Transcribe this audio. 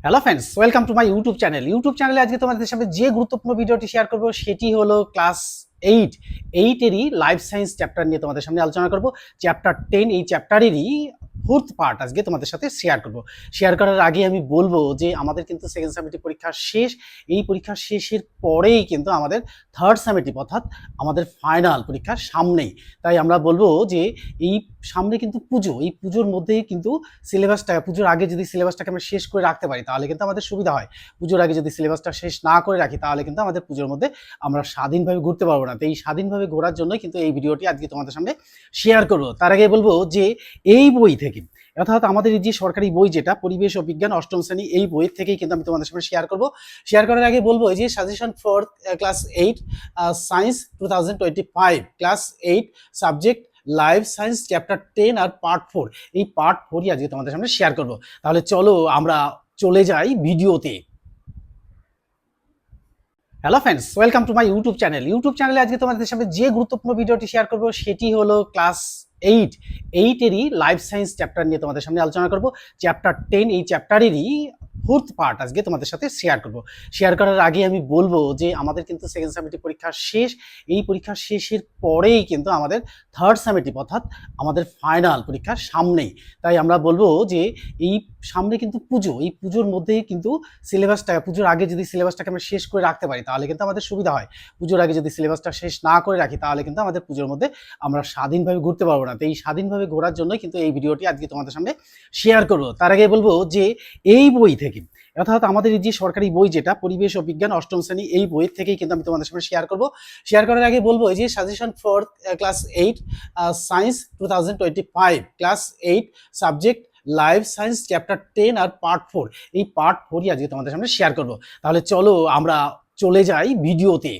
Hello friends, welcome to my YouTube channel. YouTube চ্যানেলে আজকে তোমাদের সামনে যে গুরুত্বপূর্ণ ভিডিওটি শেয়ার করব সেটি হলো ক্লাস এইটেরই লাইফ সায়েন্স চ্যাপ্টার নিয়ে তোমাদের সামনে আলোচনা করব। চ্যাপ্টার 10 এই চ্যাপ্টারেরই ফোর্থ পার্ট আজকে তোমাদের সাথে শেয়ার করব। শেয়ার করার আগে আমি বলবো যে আমাদের কিন্তু সেকেন্ড সামেটিভ পরীক্ষা শেষ। এই পরীক্ষা শেষের পরেই কিন্তু আমাদের থার্ড সামেটিভ অর্থাৎ আমাদের ফাইনাল পরীক্ষা সামনেই। তাই আমরা বলবো যে এই সামনে কিন্তু পুজো, এই পুজোর মধ্যেই কিন্তু সিলেবাসটা, পুজোর আগে যদি সিলেবাসটাকে আমরা শেষ করে রাখতে পারি তাহলে কিন্তু আমাদের সুবিধা হয়। পুজোর আগে যদি সিলেবাসটা শেষ না করে রাখি তাহলে কিন্তু আমাদের পুজোর মধ্যে আমরা স্বাধীনভাবে ঘুরতে পারবো না। তো এই স্বাধীনভাবে ঘোরার জন্যই কিন্তু এই ভিডিওটি আজকে তোমাদের সামনে শেয়ার করবো। তার আগে বলবো যে এই বই থেকে, অর্থাৎ আমাদের এই যে সরকারি বই যেটা পরিবেশ ও বিজ্ঞান অষ্টম শ্রেণী, এই বইয়ের থেকেই কিন্তু আমি তোমাদের সামনে শেয়ার করবো। শেয়ার করার আগে বলবো যে suggestion for class 8 science 2025 class 8 subject life science chapter 10 আর পার্ট 4, এই পার্ট 4ই আজকে তোমাদের সামনে শেয়ার করব। তাহলে চলো আমরা চলে যাই ভিডিওতে। Hello friends, welcome to my YouTube channel. YouTube চ্যানেলে আজকে তোমাদের সামনে যে গুরুত্বপূর্ণ ভিডিওটি শেয়ার করব সেটি হলো ক্লাস এইটেরই লাইফ সায়েন্স চ্যাপ্টার নিয়ে তোমাদের সামনে আলোচনা করব। চ্যাপ্টার 10 এই চ্যাপ্টারেরই ফোর্থ পার্ট আজকে তোমাদের সাথে শেয়ার করব। শেয়ার করার আগে আমি বলবো যে আমাদের কিন্তু সেকেন্ড সামেটিভ পরীক্ষা শেষ। এই পরীক্ষা শেষের পরেই কিন্তু আমাদের থার্ড সামেটিভ অর্থাৎ আমাদের ফাইনাল পরীক্ষা সামনেই। তাই আমরা বলবো যে এই সামনে কিন্তু পুজো, এই পুজোর মধ্যেই কিন্তু সিলেবাসটা, পুজোর আগে যদি সিলেবাসটাকে আমরা শেষ করে রাখতে পারি তাহলে কিন্তু আমাদের সুবিধা হয়। পুজোর আগে যদি সিলেবাসটা শেষ না করে রাখি তাহলে কিন্তু আমাদের পুজোর মধ্যে আমরা স্বাধীনভাবে ঘুরতে পারবো না। তো এই স্বাধীনভাবে ঘোরার জন্যই কিন্তু এই ভিডিওটি আজকে তোমাদের সামনে শেয়ার করবো। তার আগে বলবো যে এই বই থেকে, অর্থাৎ আমাদের এই যে সরকারি বই যেটা পরিবেশ ও বিজ্ঞান অষ্টম শ্রেণী, এই বইয়ের থেকেই কিন্তু আমি তোমাদের সামনে শেয়ার করবো। শেয়ার করার আগে বলবো যে suggestion for class 8 science 2025 class 8 subject life science chapter 10 আর পার্ট 4, এই পার্ট 4ই আজকে তোমাদের সামনে শেয়ার করব। তাহলে চলো আমরা চলে যাই ভিডিওতে।